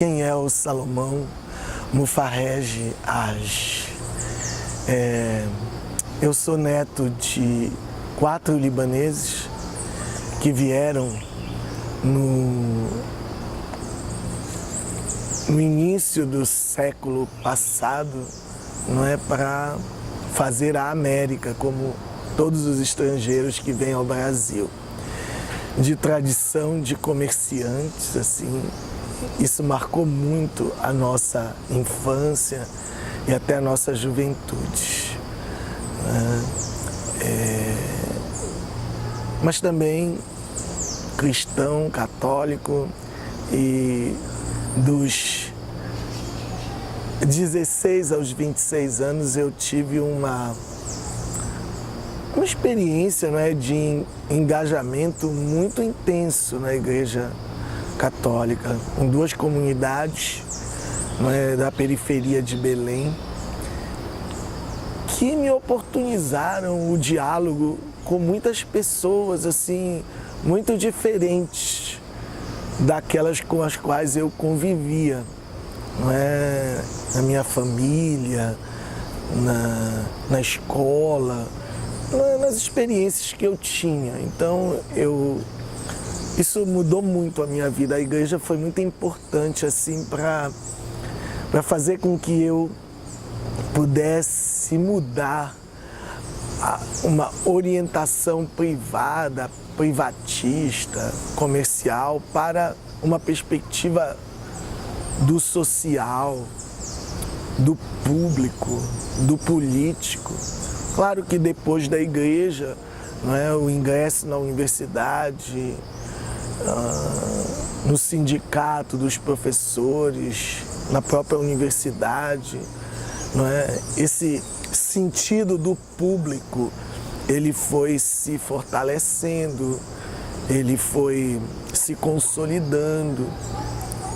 Quem é o Salomão Mufarrege Age? Eu sou neto de 4 libaneses que vieram no início do século passado, não é, para fazer a América, como todos os estrangeiros que vêm ao Brasil. De tradição de comerciantes, assim, isso marcou muito a nossa infância e até a nossa juventude. Mas também cristão, católico, e dos 16 aos 26 anos eu tive uma experiência, não é, de engajamento muito intenso na Igreja Católica, em 2 comunidades, não é, da periferia de Belém, que me oportunizaram o diálogo com muitas pessoas assim muito diferentes daquelas com as quais eu convivia, não é, na minha família, na escola, nas experiências que eu tinha. Então isso mudou muito a minha vida. A igreja foi muito importante assim para fazer com que eu pudesse mudar uma orientação privada, privatista, comercial, para uma perspectiva do social, do público, do político. Claro que depois da igreja, não é, o ingresso na universidade, no sindicato dos professores, na própria universidade, não é? Esse sentido do público, ele foi se fortalecendo, ele foi se consolidando.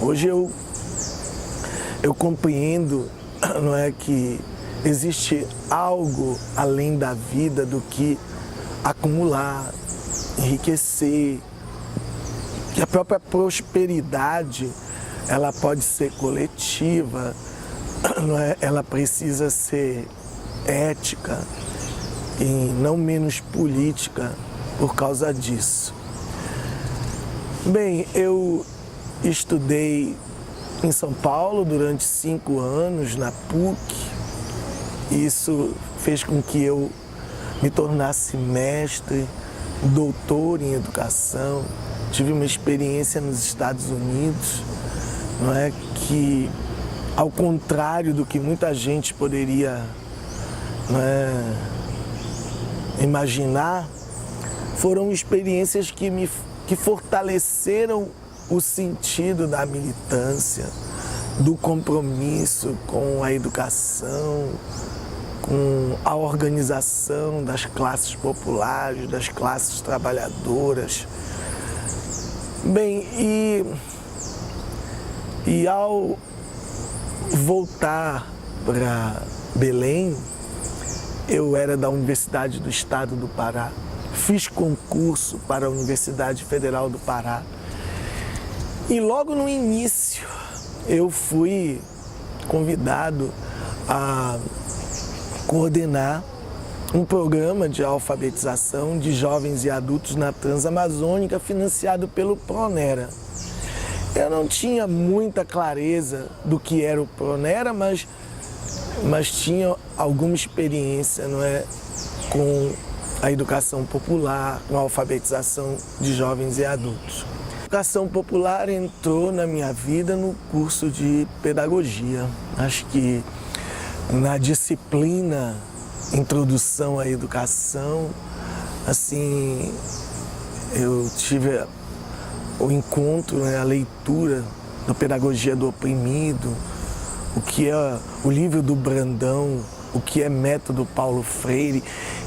Hoje eu compreendo, não é, que existe algo além da vida do que acumular, enriquecer, que a própria prosperidade ela pode ser coletiva, não é? Ela precisa ser ética e não menos política por causa disso. Bem, eu estudei em São Paulo durante 5 anos, na PUC. Isso fez com que eu me tornasse mestre, doutor em educação. Tive uma experiência nos Estados Unidos, não é, que, ao contrário do que muita gente poderia, não é, imaginar, foram experiências que fortaleceram o sentido da militância, do compromisso com a educação, com a organização das classes populares, das classes trabalhadoras. Bem, e ao voltar para Belém, eu era da Universidade do Estado do Pará, fiz concurso para a Universidade Federal do Pará e logo no início eu fui convidado a coordenar um programa de alfabetização de jovens e adultos na Transamazônica, financiado pelo Pronera. Eu não tinha muita clareza do que era o Pronera, mas tinha alguma experiência, não é, com a educação popular, com a alfabetização de jovens e adultos. A educação popular entrou na minha vida no curso de pedagogia. Acho que na disciplina Introdução à Educação, assim, eu tive o encontro, né, a leitura da Pedagogia do Oprimido, o que é o livro do Brandão, o que é método Paulo Freire,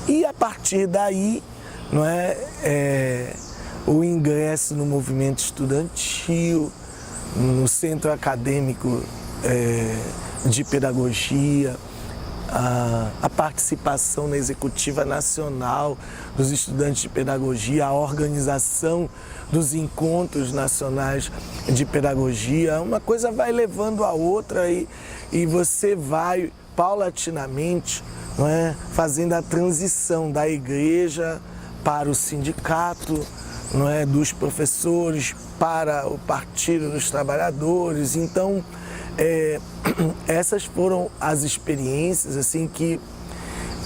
e a partir daí, não é, o ingresso no movimento estudantil, no Centro Acadêmico de Pedagogia, a participação na Executiva Nacional dos Estudantes de Pedagogia, a organização dos encontros nacionais de pedagogia. Uma coisa vai levando a outra e você vai paulatinamente, não é, fazendo a transição da igreja para o sindicato, não é, dos professores para o Partido dos Trabalhadores. Então, essas foram as experiências assim que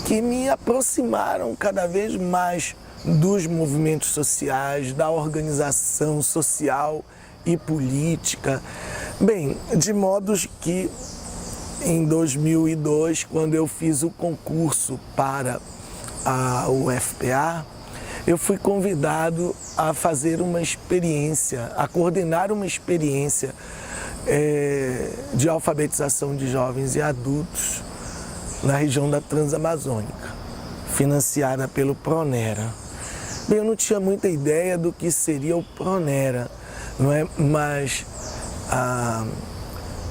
me aproximaram cada vez mais dos movimentos sociais, da organização social e política. Bem, de modos que em 2002, quando eu fiz o concurso para a UFPA, eu fui convidado a fazer uma experiência, a coordenar uma experiência de alfabetização de jovens e adultos na região da Transamazônica, financiada pelo Pronera. Bem, eu não tinha muita ideia do que seria o Pronera, não é? Mas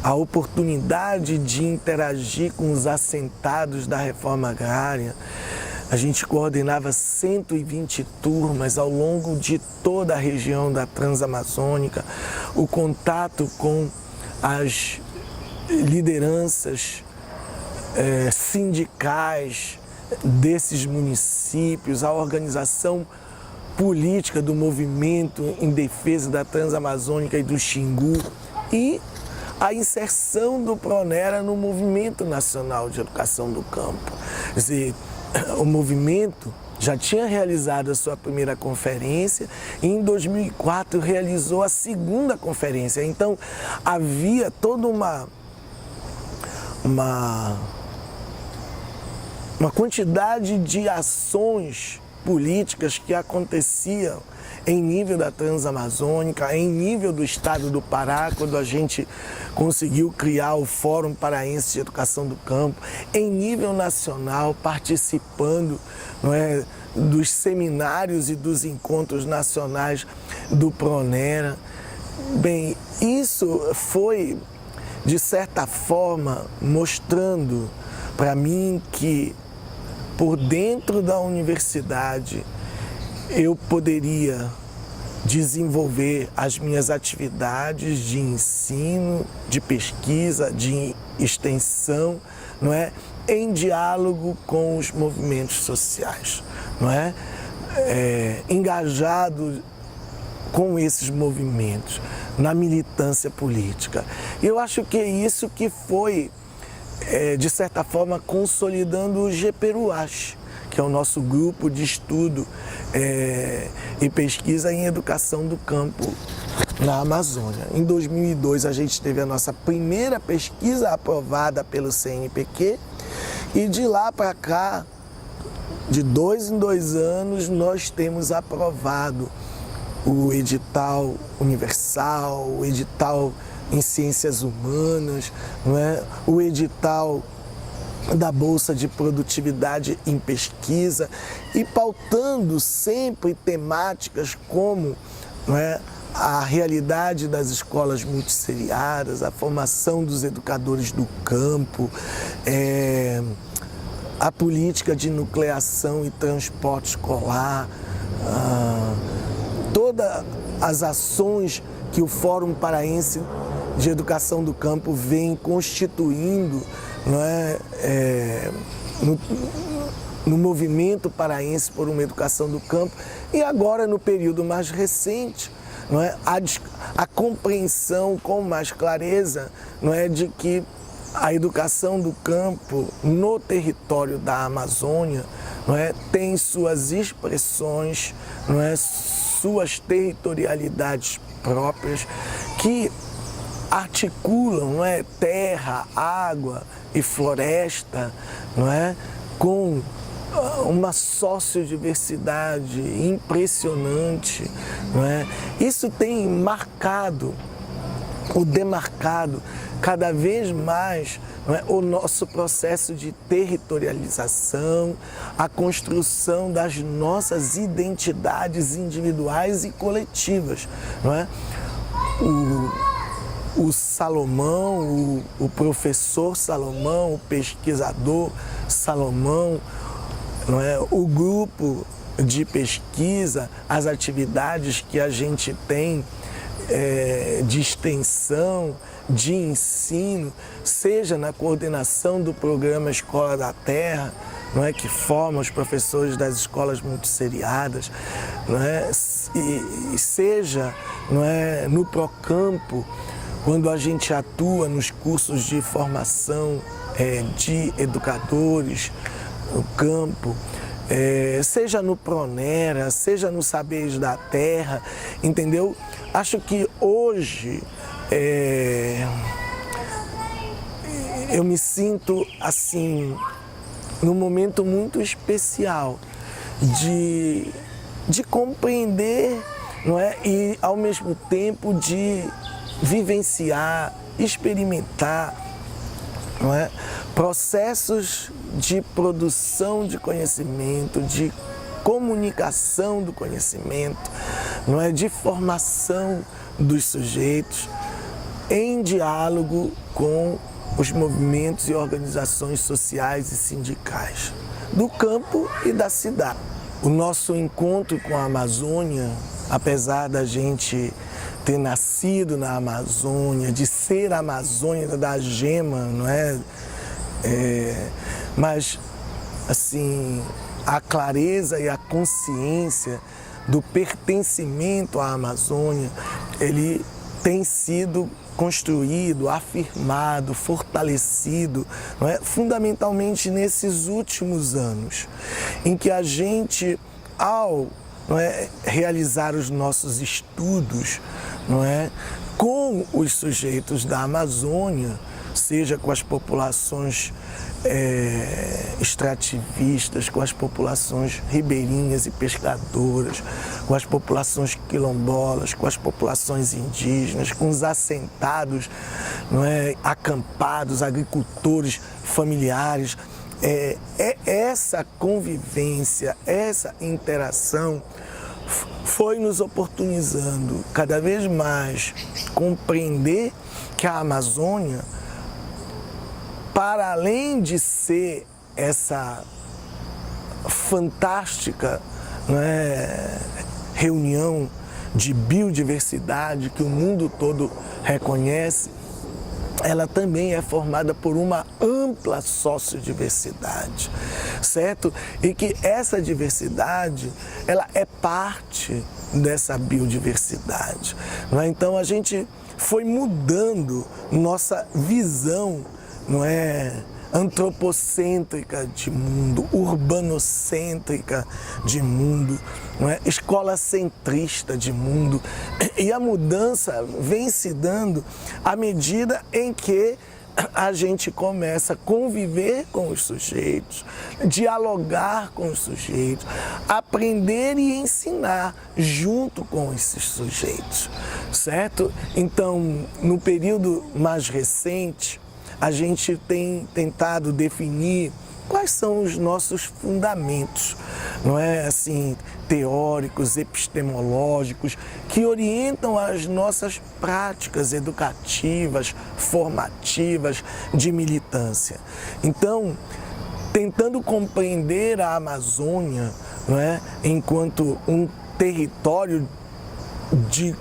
a oportunidade de interagir com os assentados da reforma agrária, a gente coordenava 120 turmas ao longo de toda a região da Transamazônica, o contato com as lideranças sindicais desses municípios, a organização política do movimento em defesa da Transamazônica e do Xingu e a inserção do Pronera no Movimento Nacional de Educação do Campo. Quer dizer, o movimento já tinha realizado a sua primeira conferência e em 2004 realizou a segunda conferência. Então havia toda uma quantidade de ações políticas que aconteciam em nível da Transamazônica, em nível do estado do Pará, quando a gente conseguiu criar o Fórum Paraense de Educação do Campo, em nível nacional, participando, não é, dos seminários e dos encontros nacionais do Pronera. Bem, isso foi, de certa forma, mostrando para mim que por dentro da universidade eu poderia desenvolver as minhas atividades de ensino, de pesquisa, de extensão, não é? Em diálogo com os movimentos sociais, não é? Engajado com esses movimentos, na militância política. Eu acho que é isso que foi, de certa forma, consolidando o GPERUACH, que é o nosso grupo de estudo e pesquisa em educação do campo na Amazônia. Em 2002, a gente teve a nossa primeira pesquisa aprovada pelo CNPq e de lá para cá, de 2 em 2 anos, nós temos aprovado o edital universal, o edital em ciências humanas, não é? O edital da Bolsa de Produtividade em Pesquisa e pautando sempre temáticas como, não é, a realidade das escolas multisseriadas, a formação dos educadores do campo, a política de nucleação e transporte escolar, todas as ações que o Fórum Paraense de Educação do Campo vem constituindo, não é, no movimento paraense por uma educação do campo e agora no período mais recente, não é, a compreensão com mais clareza, não é, de que a educação do campo no território da Amazônia, não é, tem suas expressões, não é, suas territorialidades próprias que articulam, não é, terra, água e floresta, não é, com uma sociodiversidade impressionante, não é? Isso tem marcado ou demarcado cada vez mais, não é, o nosso processo de territorialização, a construção das nossas identidades individuais e coletivas, não é? o Salomão, o professor Salomão, o pesquisador Salomão, não é? O grupo de pesquisa, as atividades que a gente tem de extensão, de ensino, seja na coordenação do programa Escola da Terra, não é, que forma os professores das escolas multisseriadas, não é, e seja, não é, no Procampo, quando a gente atua nos cursos de formação de educadores no campo, seja no Pronera, seja no Saberes da Terra, entendeu? Acho que hoje eu me sinto assim, num momento muito especial de compreender, não é? E ao mesmo tempo de vivenciar, experimentar, não é? Processos de produção de conhecimento, de comunicação do conhecimento, não é? De formação dos sujeitos em diálogo com os movimentos e organizações sociais e sindicais do campo e da cidade. O nosso encontro com a Amazônia, apesar da gente ter nascido na Amazônia, de ser a Amazônia da gema, não é? Mas, assim, a clareza e a consciência do pertencimento à Amazônia, ele tem sido construído, afirmado, fortalecido, não é? Fundamentalmente nesses últimos anos, em que a gente, ao realizar os nossos estudos, não é, com os sujeitos da Amazônia, seja com as populações extrativistas, com as populações ribeirinhas e pescadoras, com as populações quilombolas, com as populações indígenas, com os assentados, não é, acampados, agricultores familiares. Essa convivência, essa interação foi nos oportunizando cada vez mais compreender que a Amazônia, para além de ser essa fantástica, não é, reunião de biodiversidade que o mundo todo reconhece, ela também é formada por uma ampla sociodiversidade, certo? E que essa diversidade, ela é parte dessa biodiversidade, não é? Então a gente foi mudando nossa visão, não é, antropocêntrica de mundo, urbanocêntrica de mundo, não é, escolacentrista de mundo. E a mudança vem se dando à medida em que a gente começa a conviver com os sujeitos, dialogar com os sujeitos, aprender e ensinar junto com esses sujeitos, certo? Então, no período mais recente, a gente tem tentado definir quais são os nossos fundamentos, não é, assim, teóricos, epistemológicos, que orientam as nossas práticas educativas, formativas, de militância. Então, tentando compreender a Amazônia, não é, enquanto um território de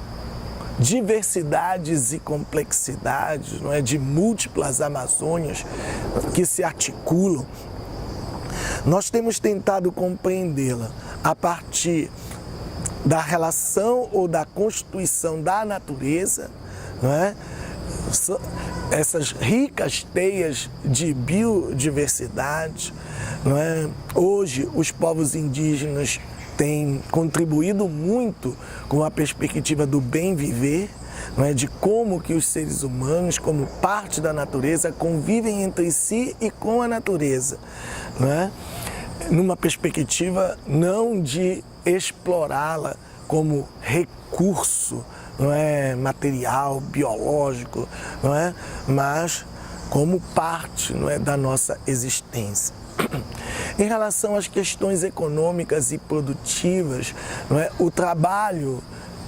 diversidades e complexidades, não é, de múltiplas Amazônias que se articulam, nós temos tentado compreendê-la a partir da relação ou da constituição da natureza, não é? Essas ricas teias de biodiversidade, não é? Hoje os povos indígenas têm contribuído muito com a perspectiva do bem viver, não é? De como que os seres humanos, como parte da natureza, convivem entre si e com a natureza, não é? Numa perspectiva não de explorá-la como recurso, não é, material, biológico, não é, mas como parte, não é, da nossa existência. Em relação às questões econômicas e produtivas, não é, o trabalho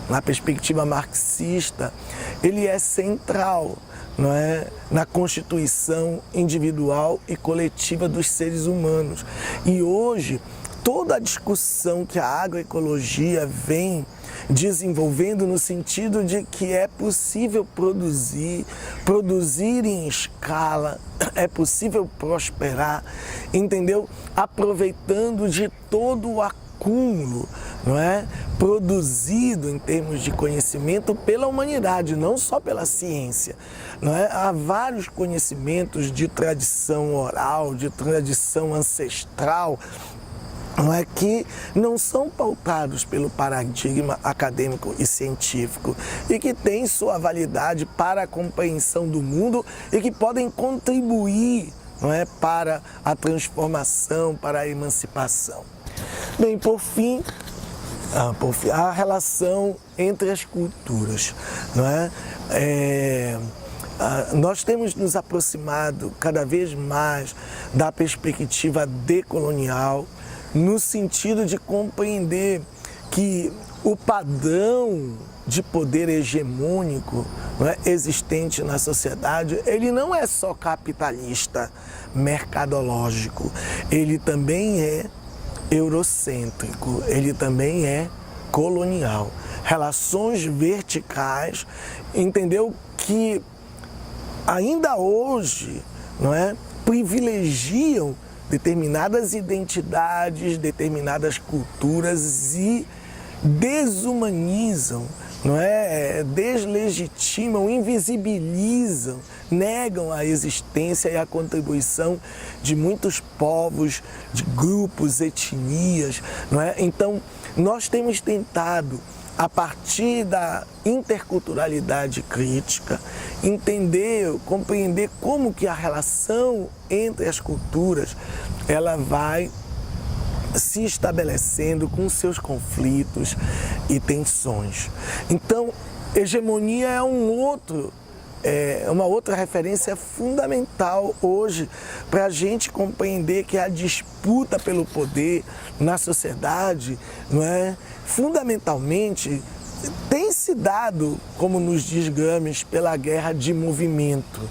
na perspectiva marxista, ele é central, não é, na constituição individual e coletiva dos seres humanos. E hoje, toda a discussão que a agroecologia vem desenvolvendo no sentido de que é possível produzir em escala, é possível prosperar, entendeu? Aproveitando de todo o acúmulo, não é? Produzido em termos de conhecimento pela humanidade, não só pela ciência, não é? Há vários conhecimentos de tradição oral, de tradição ancestral, não é, que não são pautados pelo paradigma acadêmico e científico e que têm sua validade para a compreensão do mundo e que podem contribuir, não é, para a transformação, para a emancipação. Bem, por fim, a relação entre as culturas, não é? Nós temos nos aproximado cada vez mais da perspectiva decolonial, no sentido de compreender que o padrão de poder hegemônico, não é, existente na sociedade, ele não é só capitalista, mercadológico, ele também é eurocêntrico, ele também é colonial. Relações verticais, entendeu, que ainda hoje, não é, privilegiam determinadas identidades, determinadas culturas e desumanizam, não é? Deslegitimam, invisibilizam, negam a existência e a contribuição de muitos povos, de grupos, etnias, não é? Então, nós temos tentado, a partir da interculturalidade crítica, entender, compreender como que a relação entre as culturas ela vai se estabelecendo com seus conflitos e tensões. Então, hegemonia é uma outra referência fundamental hoje para a gente compreender que a disputa pelo poder na sociedade, não é, fundamentalmente tem se dado, como nos diz Gramsci, pela guerra de movimento,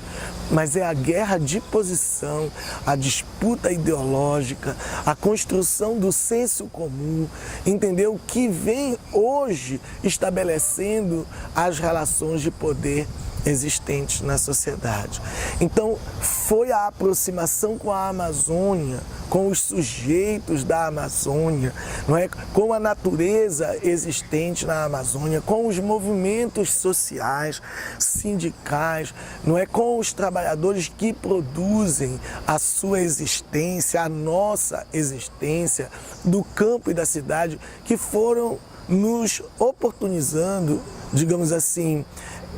mas é a guerra de posição, a disputa ideológica, a construção do senso comum, entendeu? Que vem hoje estabelecendo as relações de poder existentes na sociedade. Então, foi a aproximação com a Amazônia, com os sujeitos da Amazônia, não é? Com a natureza existente na Amazônia, com os movimentos sociais, sindicais, não é? Com os trabalhadores que produzem a sua existência, a nossa existência do campo e da cidade, que foram nos oportunizando, digamos assim,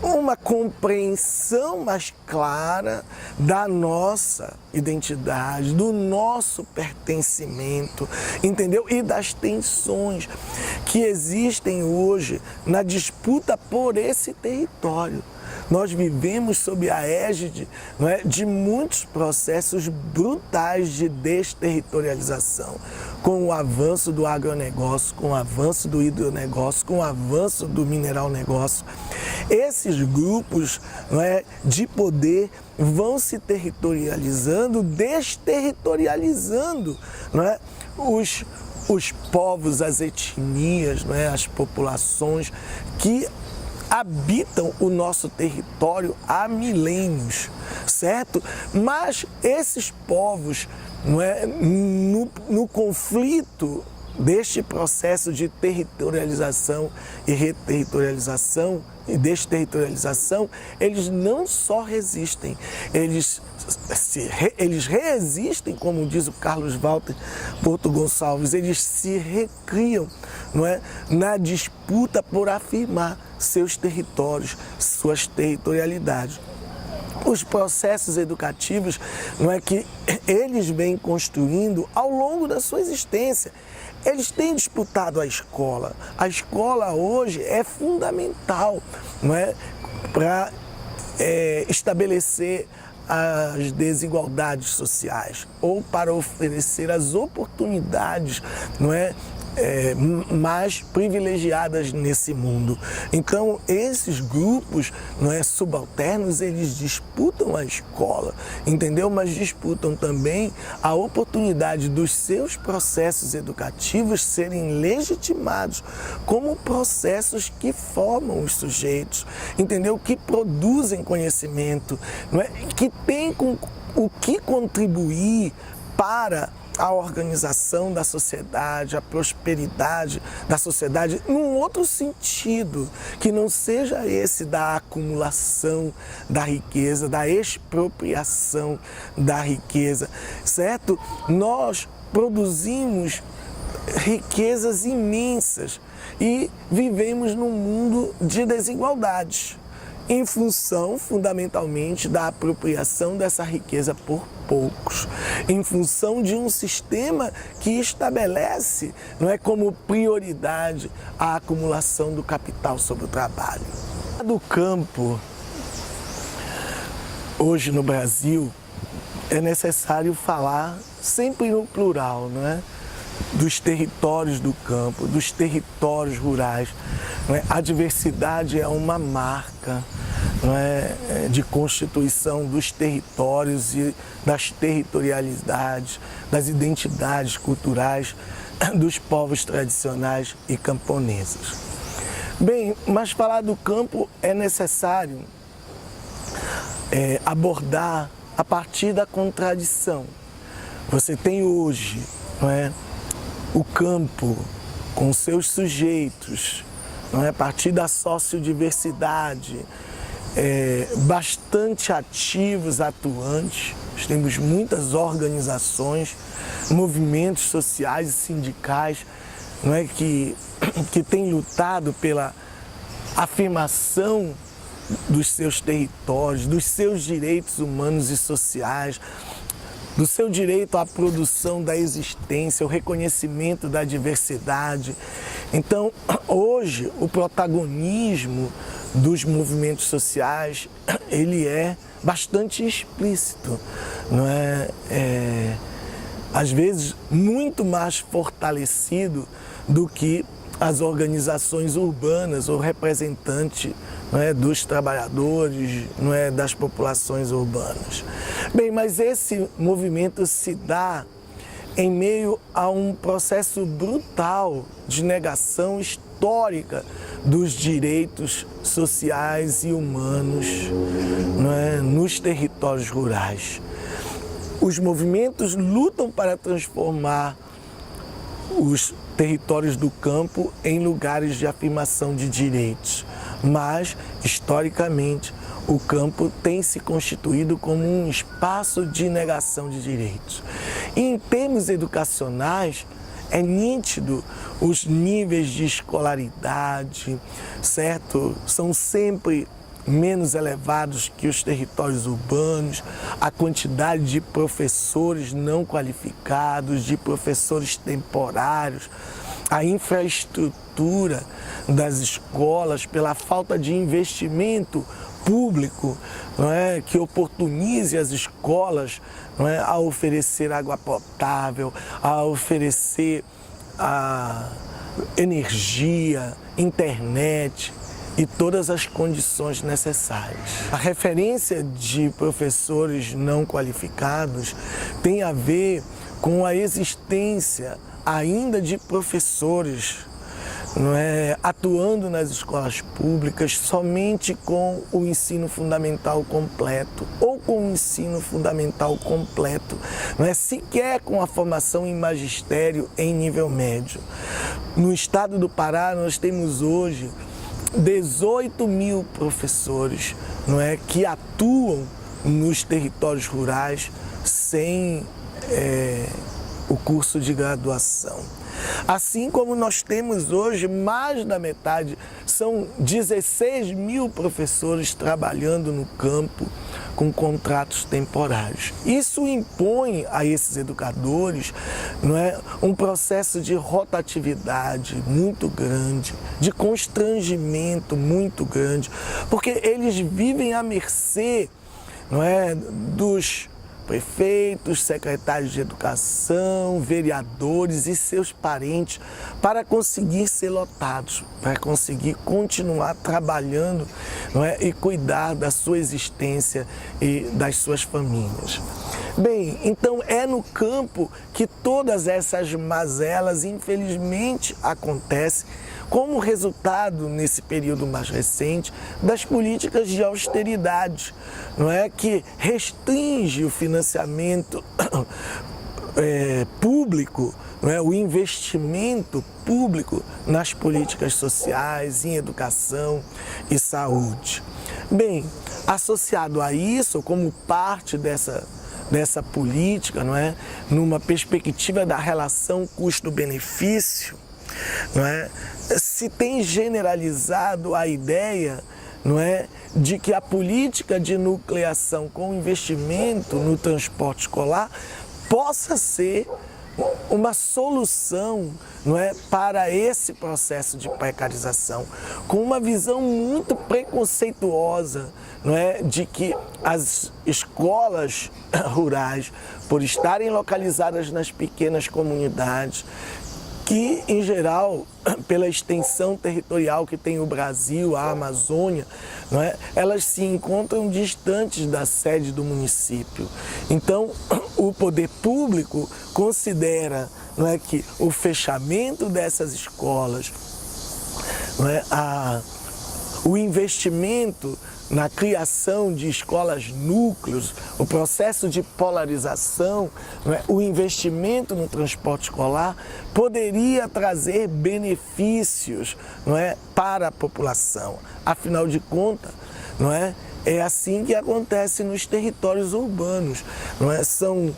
uma compreensão mais clara da nossa identidade, do nosso pertencimento, entendeu? E das tensões que existem hoje na disputa por esse território. Nós vivemos sob a égide, não é, de muitos processos brutais de desterritorialização, com o avanço do agronegócio, com o avanço do hidronegócio, com o avanço do mineral negócio. Esses grupos, não é, de poder vão se territorializando, desterritorializando, não é, os povos, as etnias, não é, as populações que habitam o nosso território há milênios, certo? Mas esses povos, não é, no conflito deste processo de territorialização e reterritorialização e desterritorialização, eles não só resistem, eles reexistem, como diz o Carlos Walter Porto Gonçalves, eles se recriam, não é, na disputa por afirmar seus territórios, suas territorialidades. Os processos educativos, não é, que eles vêm construindo ao longo da sua existência. Eles têm disputado a escola. A escola hoje é fundamental, não é, para estabelecer as desigualdades sociais ou para oferecer as oportunidades, não é, mais privilegiadas nesse mundo. Então, esses grupos, não é, subalternos, eles disputam a escola, entendeu? Mas disputam também a oportunidade dos seus processos educativos serem legitimados como processos que formam os sujeitos, entendeu? Que produzem conhecimento, não é? Que têm o que contribuir para a organização da sociedade, a prosperidade da sociedade, num outro sentido, que não seja esse da acumulação da riqueza, da expropriação da riqueza, certo? Nós produzimos riquezas imensas e vivemos num mundo de desigualdades, em função, fundamentalmente, da apropriação dessa riqueza por poucos, em função de um sistema que estabelece, não é, como prioridade a acumulação do capital sobre o trabalho. Do campo, hoje no Brasil, é necessário falar sempre no plural, não é? Dos territórios do campo, dos territórios rurais. Não é? A diversidade é uma marca, não é, de constituição dos territórios e das territorialidades, das identidades culturais dos povos tradicionais e camponeses. Bem, mas falar do campo é necessário abordar a partir da contradição. Você tem hoje, não é, o campo com seus sujeitos, não é, a partir da sociodiversidade, bastante ativos, atuantes. Nós temos muitas organizações, movimentos sociais e sindicais, não é, que têm lutado pela afirmação dos seus territórios, dos seus direitos humanos e sociais, do seu direito à produção da existência, o reconhecimento da diversidade. Então, hoje, o protagonismo dos movimentos sociais, ele é bastante explícito, não é? Às vezes, muito mais fortalecido do que as organizações urbanas ou representantes, não é, dos trabalhadores, não é, das populações urbanas. Bem, mas esse movimento se dá em meio a um processo brutal de negação histórica dos direitos sociais e humanos, não é, nos territórios rurais. Os movimentos lutam para transformar os territórios do campo em lugares de afirmação de direitos, mas, historicamente, o campo tem se constituído como um espaço de negação de direitos. E, em termos educacionais, é nítido os níveis de escolaridade, certo? São sempre menos elevados que os territórios urbanos, a quantidade de professores não qualificados, de professores temporários, a infraestrutura das escolas, pela falta de investimento público, não é, que oportunize as escolas, não é, a oferecer água potável, a oferecer energia, internet e todas as condições necessárias. A referência de professores não qualificados tem a ver com a existência ainda de professores, não é, atuando nas escolas públicas somente com o ensino fundamental completo ou com o ensino fundamental completo, não é, sequer com a formação em magistério em nível médio. No estado do Pará, nós temos hoje 18 mil professores, não é, que atuam nos territórios rurais sem o curso de graduação. Assim como nós temos hoje mais da metade, são 16 mil professores trabalhando no campo com contratos temporários. Isso impõe a esses educadores, não é, um processo de rotatividade muito grande, de constrangimento muito grande, porque eles vivem à mercê, não é, dos prefeitos, secretários de educação, vereadores e seus parentes para conseguir ser lotados, para conseguir continuar trabalhando, não é? E cuidar da sua existência e das suas famílias. Bem, então é no campo que todas essas mazelas, infelizmente, acontecem como resultado, nesse período mais recente, das políticas de austeridade, não é? Que restringe o financiamento público, não é? O investimento público nas políticas sociais, em educação e saúde. Bem, associado a isso, como parte dessa política, não é? Numa perspectiva da relação custo-benefício, não é? Se tem generalizado a ideia, não é, de que a política de nucleação com investimento no transporte escolar possa ser uma solução, não é, para esse processo de precarização, com uma visão muito preconceituosa, não é, de que as escolas rurais, por estarem localizadas nas pequenas comunidades, que, em geral, pela extensão territorial que tem o Brasil, a Amazônia, não é? Elas se encontram distantes da sede do município. Então, o poder público considera, não é, que o fechamento dessas escolas, não é, o investimento na criação de escolas núcleos, o processo de polarização, não é, o investimento no transporte escolar poderia trazer benefícios, não é, para a população. Afinal de contas, não é, é assim que acontece nos territórios urbanos, não é? São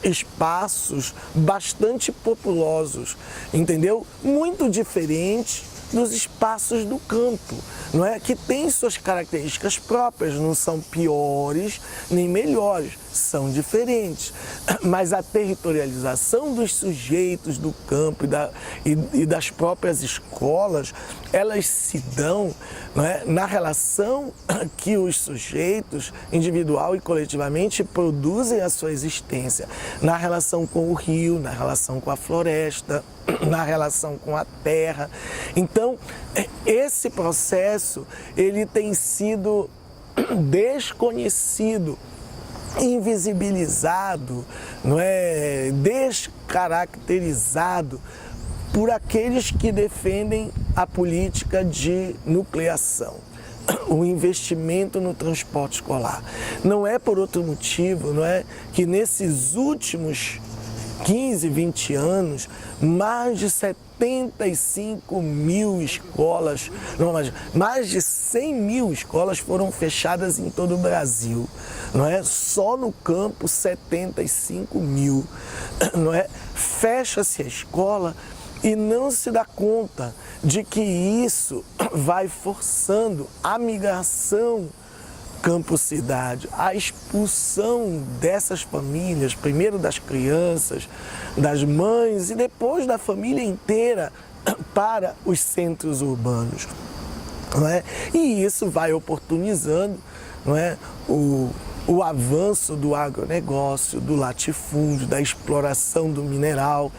espaços bastante populosos, entendeu? Muito diferentes dos espaços do campo, não é? Que tem suas características próprias, não são piores nem melhores, são diferentes. Mas a territorialização dos sujeitos do campo e das próprias escolas, elas se dão, não é, na relação que os sujeitos, individual e coletivamente, produzem a sua existência, na relação com o rio, na relação com a floresta, na relação com a terra. Então, esse processo, ele tem sido desconhecido, invisibilizado, não é, descaracterizado por aqueles que defendem a política de nucleação, o investimento no transporte escolar. Não é por outro motivo, não é, que nesses últimos 15, 20 anos, mais de 75 mil escolas, não, mas mais de 100 mil escolas foram fechadas em todo o Brasil, não é? Só no campo 75 mil, não é? Fecha-se a escola e não se dá conta de que isso vai forçando a migração campo-cidade, a expulsão dessas famílias, primeiro das crianças, das mães e depois da família inteira para os centros urbanos, não é? E isso vai oportunizando, não é, o avanço do agronegócio, do latifúndio, da exploração do mineral,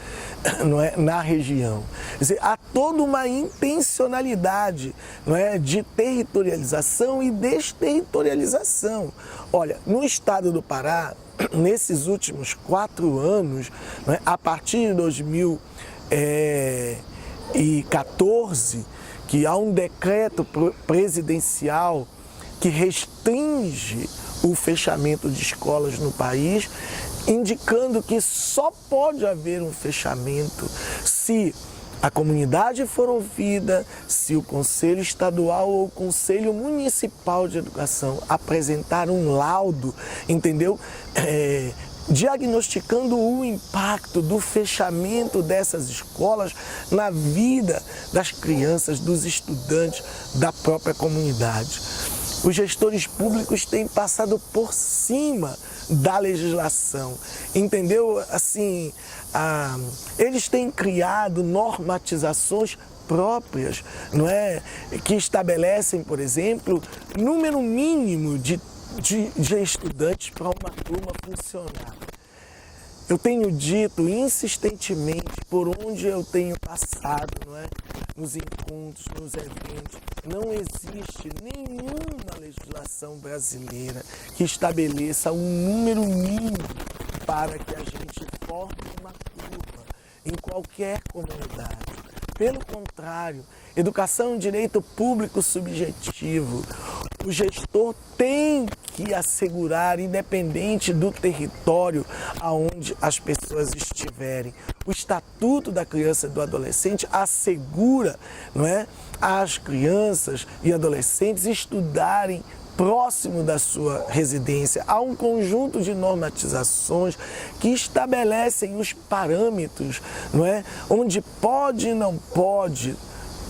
não é, na região. Quer dizer, há toda uma intencionalidade, não é, de territorialização e desterritorialização. Olha, no estado do Pará, nesses últimos 4 anos, não é, a partir de 2014, que há um decreto presidencial que restringe o fechamento de escolas no país, indicando que só pode haver um fechamento se a comunidade for ouvida, se o Conselho Estadual ou o Conselho Municipal de Educação apresentar um laudo, entendeu? Diagnosticando o impacto do fechamento dessas escolas na vida das crianças, dos estudantes, da própria comunidade. Os gestores públicos têm passado por cima da legislação, entendeu? Assim, eles têm criado normatizações próprias, não é? Que estabelecem, por exemplo, número mínimo de de estudantes para uma turma funcionar. Eu tenho dito insistentemente, por onde eu tenho passado, não é? Nos encontros, nos eventos, não existe nenhuma legislação brasileira que estabeleça um número mínimo para que a gente forme uma turma em qualquer comunidade. Pelo contrário, educação é um direito público subjetivo. O gestor tem que assegurar, independente do território aonde as pessoas estiverem. O Estatuto da Criança e do Adolescente assegura, não é, às crianças e adolescentes estudarem próximo da sua residência. Há um conjunto de normatizações que estabelecem os parâmetros, não é, onde pode e não pode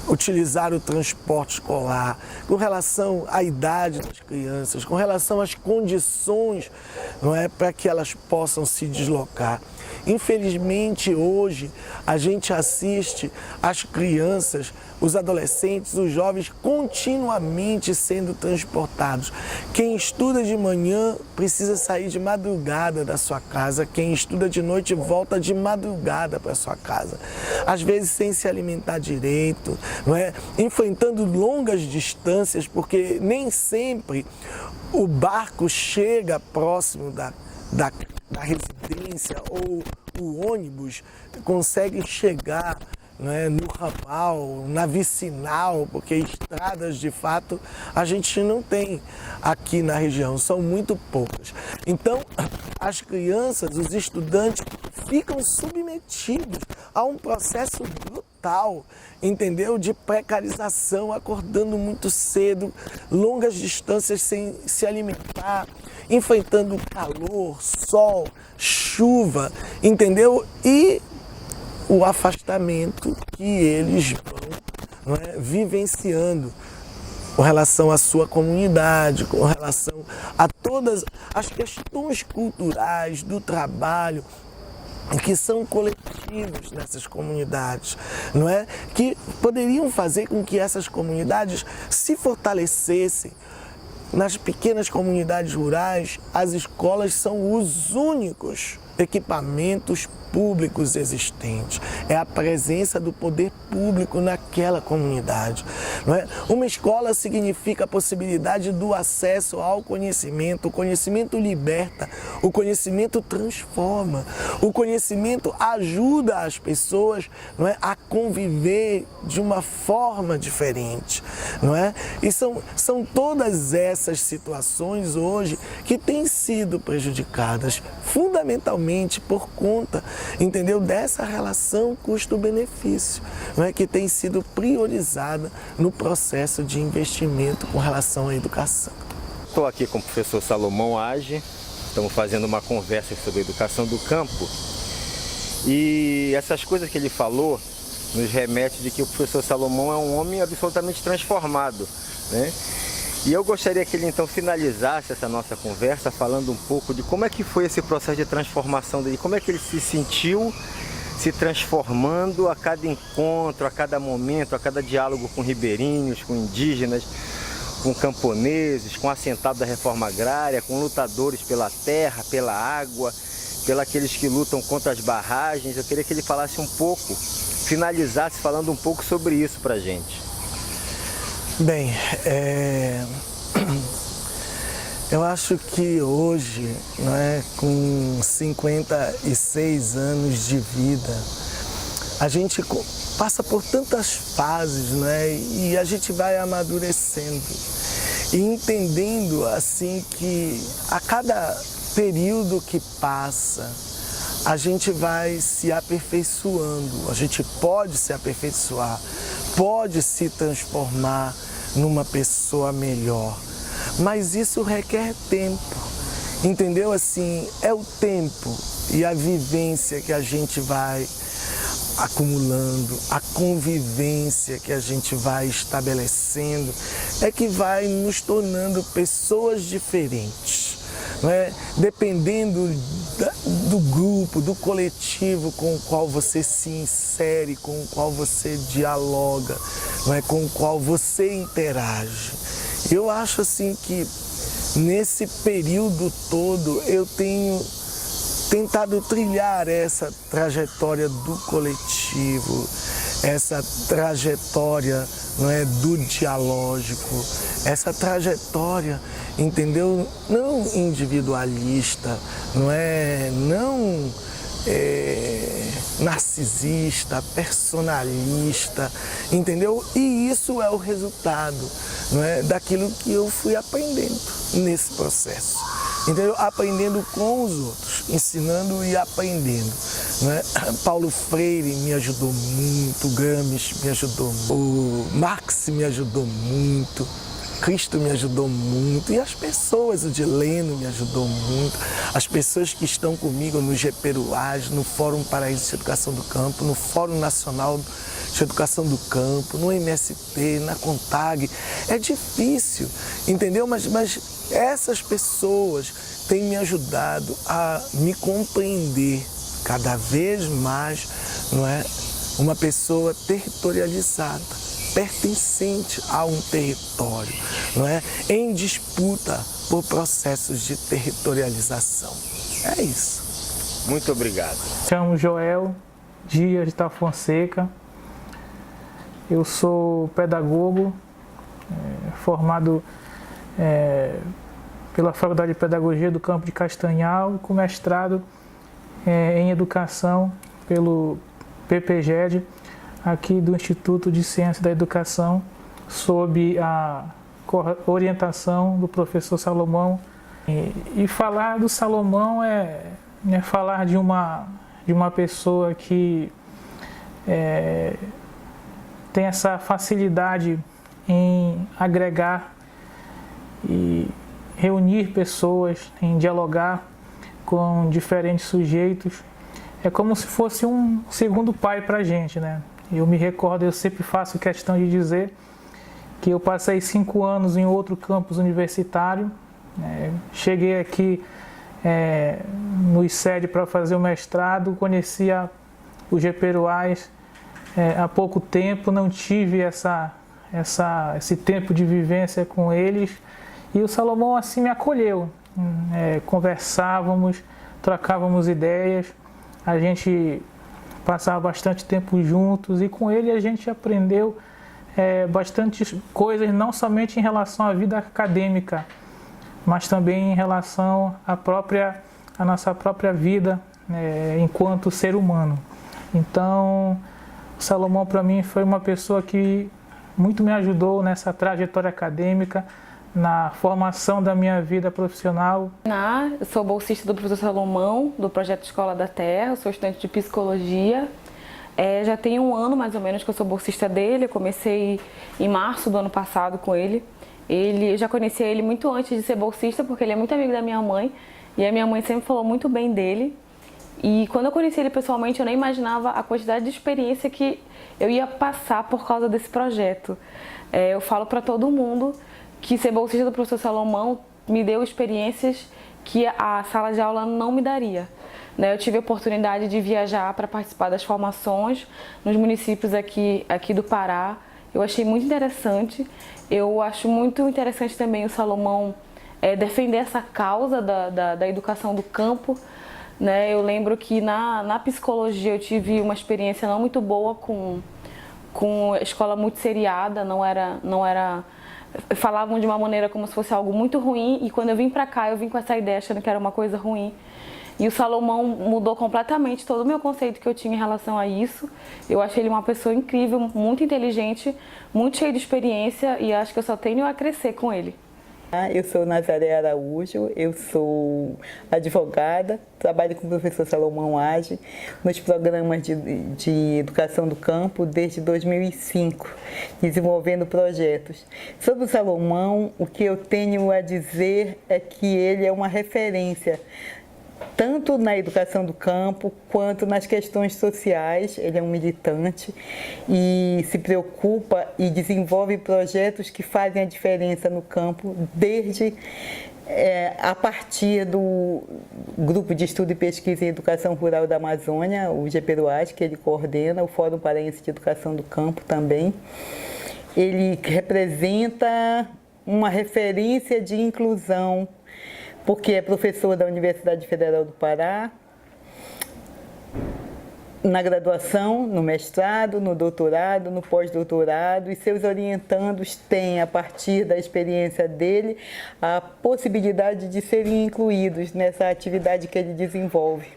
utilizar o transporte escolar, com relação à idade das crianças, com relação às condições, não é, para que elas possam se deslocar. Infelizmente, hoje, a gente assiste as crianças, os adolescentes, os jovens continuamente sendo transportados. Quem estuda de manhã precisa sair de madrugada da sua casa, quem estuda de noite volta de madrugada para sua casa. Às vezes sem se alimentar direito, não é? Enfrentando longas distâncias, porque nem sempre o barco chega próximo da residência, ou o ônibus consegue chegar, né, no ramal, na vicinal, porque estradas de fato a gente não tem aqui na região, são muito poucas. Então, as crianças, os estudantes ficam submetidos a um processo brutal, entendeu? De precarização, acordando muito cedo, longas distâncias sem se alimentar, enfrentando calor, sol, chuva, entendeu? E o afastamento que eles vão, não é, vivenciando com relação à sua comunidade, com relação a todas as questões culturais do trabalho que são coletivos nessas comunidades, não é? Que poderiam fazer com que essas comunidades se fortalecessem. Nas pequenas comunidades rurais, as escolas são os únicos equipamentos públicos existentes. É a presença do poder público naquela comunidade, não é? Uma escola significa a possibilidade do acesso ao conhecimento. O conhecimento liberta, o conhecimento transforma, o conhecimento ajuda as pessoas, não é, a conviver de uma forma diferente, não é? E são todas essas situações hoje que têm sido prejudicadas fundamentalmente por conta, entendeu, dessa relação custo-benefício, não é, que tem sido priorizada no processo de investimento com relação à educação. Estou aqui com o professor Salomão Age, estamos fazendo uma conversa sobre a educação do campo, e essas coisas que ele falou nos remete de que o professor Salomão é um homem absolutamente transformado, né? E eu gostaria que ele então finalizasse essa nossa conversa falando um pouco de como é que foi esse processo de transformação dele, como é que ele se sentiu se transformando a cada encontro, a cada momento, a cada diálogo com ribeirinhos, com indígenas, com camponeses, com assentados da reforma agrária, com lutadores pela terra, pela água, pelos que lutam contra as barragens. Eu queria que ele falasse um pouco, finalizasse falando um pouco sobre isso para a gente. Bem, eu acho que hoje, não é, com 56 anos de vida, a gente passa por tantas fases, né, e a gente vai amadurecendo e entendendo assim que a cada período que passa, a gente vai se aperfeiçoando, a gente pode se aperfeiçoar, pode se transformar numa pessoa melhor, mas isso requer tempo, entendeu? Assim, é o tempo e a vivência que a gente vai acumulando, a convivência que a gente vai estabelecendo, é que vai nos tornando pessoas diferentes, não é? Dependendo do grupo, do coletivo com o qual você se insere, com o qual você dialoga, não é? Com o qual você interage. Eu acho assim que nesse período todo eu tenho tentado trilhar essa trajetória do coletivo, essa trajetória, não é, do dialógico, essa trajetória, entendeu? Não individualista, não narcisista, personalista, entendeu? E isso é o resultado, não é, daquilo que eu fui aprendendo nesse processo, entendeu? Aprendendo com os outros, ensinando e aprendendo, não é? Paulo Freire me ajudou muito, Gramsci me ajudou, o Marx me ajudou muito, Cristo me ajudou muito, e as pessoas, o Dileno me ajudou muito, as pessoas que estão comigo no GPUAS, no Fórum Paraíso de Educação do Campo, no Fórum Nacional de Educação do Campo, no MST, na CONTAG. É difícil, entendeu? Mas essas pessoas têm me ajudado a me compreender cada vez mais, não é? Uma pessoa territorializada, pertencente a um território, não é? Em disputa por processos de territorialização. É isso. Muito obrigado. Chamo Joel Dias da Fonseca. Eu sou pedagogo, formado pela Faculdade de Pedagogia do Campo de Castanhal, com mestrado em Educação pelo PPGED, aqui do Instituto de Ciência da Educação, sob a orientação do professor Salomão. E falar do Salomão é falar de uma pessoa que tem essa facilidade em agregar e reunir pessoas, em dialogar com diferentes sujeitos. É como se fosse um segundo pai para a gente, né? Eu me recordo, eu sempre faço questão de dizer que eu passei 5 anos em outro campus universitário, cheguei aqui no ICED para fazer o mestrado, conhecia o GPUAS há pouco tempo, não tive esse tempo de vivência com eles, e o Salomão assim me acolheu. Conversávamos, trocávamos ideias, a gente passava bastante tempo juntos, e com ele a gente aprendeu bastante coisas, não somente em relação à vida acadêmica, mas também em relação à nossa própria vida enquanto ser humano. Então, o Salomão para mim foi uma pessoa que muito me ajudou nessa trajetória acadêmica, na formação da minha vida profissional. Eu sou bolsista do professor Salomão, do projeto Escola da Terra, sou estudante de psicologia. Já tem 1 ano mais ou menos que eu sou bolsista dele, eu comecei em março do ano passado com ele. Eu já conhecia ele muito antes de ser bolsista, porque ele é muito amigo da minha mãe, e a minha mãe sempre falou muito bem dele. E quando eu conheci ele pessoalmente, eu nem imaginava a quantidade de experiência que eu ia passar por causa desse projeto. Eu falo para todo mundo que ser bolsista do professor Salomão me deu experiências que a sala de aula não me daria. Eu tive a oportunidade de viajar para participar das formações nos municípios aqui do Pará. Eu achei muito interessante. Eu acho muito interessante também o Salomão defender essa causa da educação do campo. Eu lembro que na psicologia eu tive uma experiência não muito boa com escola muito seriada, não era falavam de uma maneira como se fosse algo muito ruim, e quando eu vim pra cá eu vim com essa ideia achando que era uma coisa ruim. E o Salomão mudou completamente todo o meu conceito que eu tinha em relação a isso. Eu achei ele uma pessoa incrível, muito inteligente, muito cheio de experiência, e acho que eu só tenho a crescer com ele. Eu sou Nazaré Araújo, eu sou advogada, trabalho com o professor Salomão Age nos programas de educação do campo desde 2005, desenvolvendo projetos. Sobre o Salomão, o que eu tenho a dizer é que ele é uma referência, tanto na educação do campo quanto nas questões sociais. Ele é um militante e se preocupa e desenvolve projetos que fazem a diferença no campo, desde a partir do Grupo de Estudo e Pesquisa em Educação Rural da Amazônia, o GPUAS, que ele coordena, o Fórum Paraense de Educação do Campo também. Ele representa uma referência de inclusão, porque é professor da Universidade Federal do Pará, na graduação, no mestrado, no doutorado, no pós-doutorado, e seus orientandos têm, a partir da experiência dele, a possibilidade de serem incluídos nessa atividade que ele desenvolve,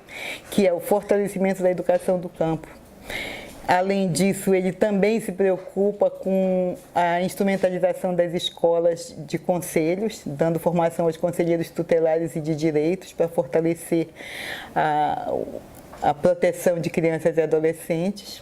que é o fortalecimento da educação do campo. Além disso, ele também se preocupa com a instrumentalização das escolas de conselhos, dando formação aos conselheiros tutelares e de direitos para fortalecer a proteção de crianças e adolescentes.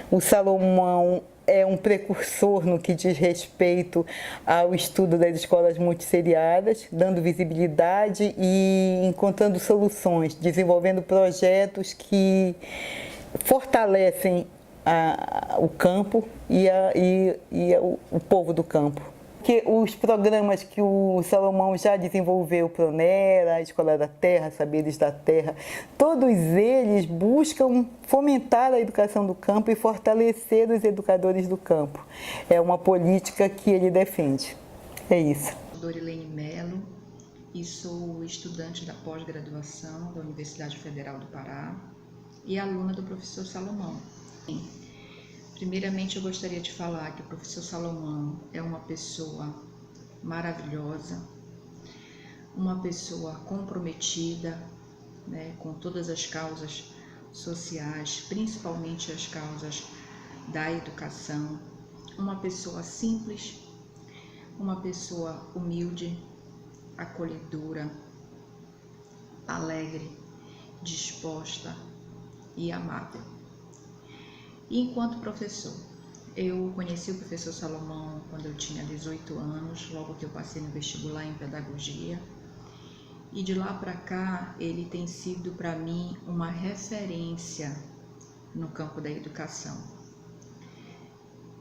O Salomão é um precursor no que diz respeito ao estudo das escolas multisseriadas, dando visibilidade e encontrando soluções, desenvolvendo projetos que fortalecem o campo e o povo do campo. Que os programas que o Salomão já desenvolveu, Pronera, a Escola da Terra, Saberes da Terra, todos eles buscam fomentar a educação do campo e fortalecer os educadores do campo. É uma política que ele defende. É isso. Dorilene Melo e sou estudante da pós-graduação da Universidade Federal do Pará e aluna do professor Salomão. Primeiramente, eu gostaria de falar que o professor Salomão é uma pessoa maravilhosa, uma pessoa comprometida, né, com todas as causas sociais, principalmente as causas da educação, uma pessoa simples, uma pessoa humilde, acolhedora, alegre, disposta e amável. E enquanto professor, eu conheci o professor Salomão quando eu tinha 18 anos, logo que eu passei no vestibular em pedagogia. E de lá para cá, ele tem sido para mim uma referência no campo da educação.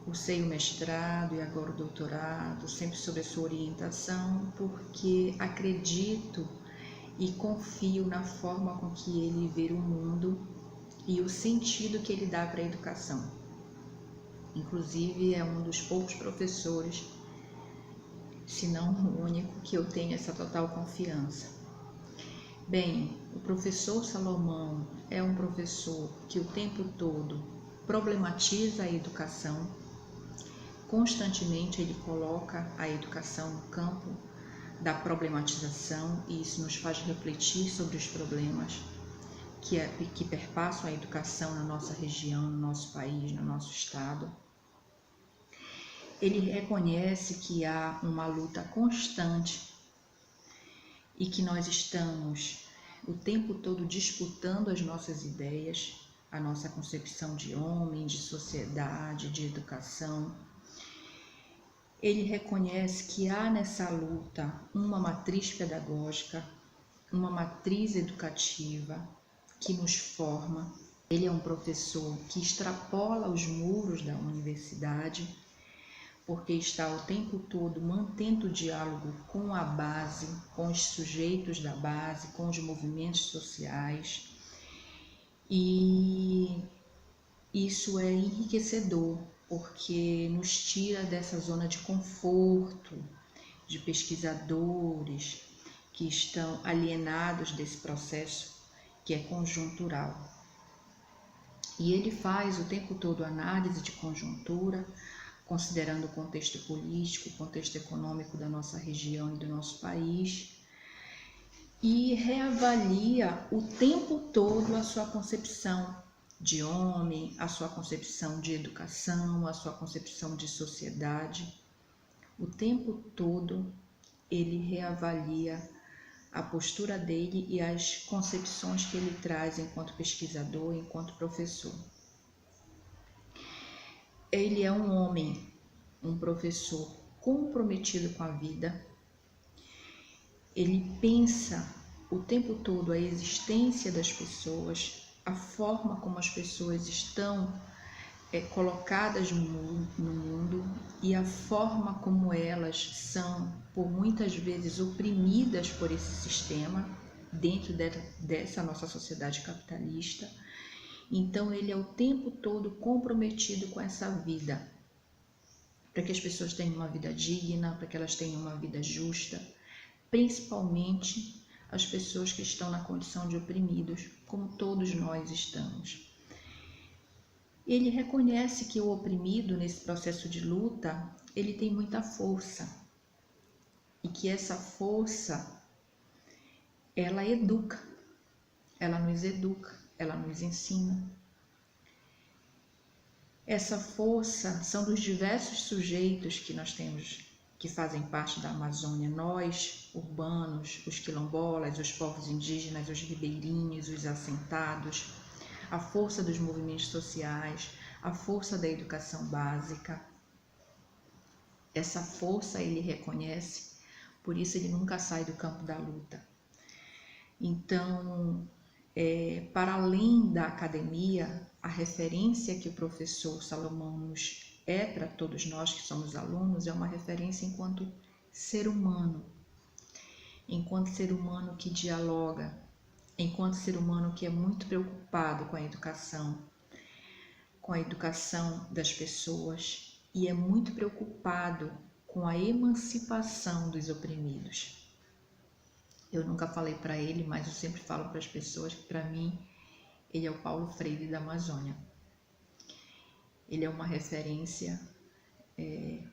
Cursei o mestrado e agora o doutorado, sempre sob a sua orientação, porque acredito e confio na forma com que ele vê o mundo e o sentido que ele dá para a educação. Inclusive, é um dos poucos professores, se não o único, que eu tenho essa total confiança. Bem, o professor Salomão é um professor que o tempo todo problematiza a educação. Constantemente ele coloca a educação no campo da problematização e isso nos faz refletir sobre os problemas que perpassam a educação na nossa região, no nosso país, no nosso estado. Ele reconhece que há uma luta constante e que nós estamos o tempo todo disputando as nossas ideias, a nossa concepção de homem, de sociedade, de educação. Ele reconhece que há nessa luta uma matriz pedagógica, uma matriz educativa, que nos forma. Ele é um professor que extrapola os muros da universidade, porque está o tempo todo mantendo o diálogo com a base, com os sujeitos da base, com os movimentos sociais. E isso é enriquecedor, porque nos tira dessa zona de conforto, de pesquisadores que estão alienados desse processo que é conjuntural. E ele faz o tempo todo análise de conjuntura, considerando o contexto político, o contexto econômico da nossa região e do nosso país, e reavalia o tempo todo a sua concepção de homem, a sua concepção de educação, a sua concepção de sociedade. O tempo todo ele reavalia a postura dele e as concepções que ele traz enquanto pesquisador, enquanto professor. Ele é um homem, um professor comprometido com a vida. Ele pensa o tempo todo a existência das pessoas, a forma como as pessoas estão colocadas no mundo e a forma como elas são, por muitas vezes, oprimidas por esse sistema dentro dessa nossa sociedade capitalista. Então ele é o tempo todo comprometido com essa vida. para que as pessoas tenham uma vida digna, para que elas tenham uma vida justa, principalmente as pessoas que estão na condição de oprimidos, como todos nós estamos. Ele reconhece que o oprimido, nesse processo de luta, ele tem muita força e que essa força, ela educa, ela nos educa, ela nos ensina. Essa força são dos diversos sujeitos que nós temos, que fazem parte da Amazônia, nós, urbanos, os quilombolas, os povos indígenas, os ribeirinhos, os assentados, a força dos movimentos sociais, a força da educação básica. Essa força ele reconhece, por isso ele nunca sai do campo da luta. Então, para além da academia, a referência que o professor Salomão nos para todos nós que somos alunos é uma referência enquanto ser humano que dialoga, enquanto ser humano que é muito preocupado com a educação das pessoas e é muito preocupado com a emancipação dos oprimidos. Eu nunca falei para ele, mas eu sempre falo para as pessoas que, para mim, ele é o Paulo Freire da Amazônia. Ele é uma referência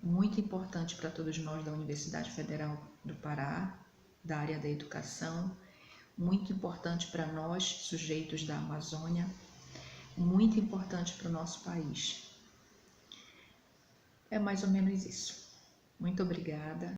muito importante para todos nós da Universidade Federal do Pará, da área da educação, muito importante para nós, sujeitos da Amazônia, muito importante para o nosso país. É mais ou menos isso. Muito obrigada.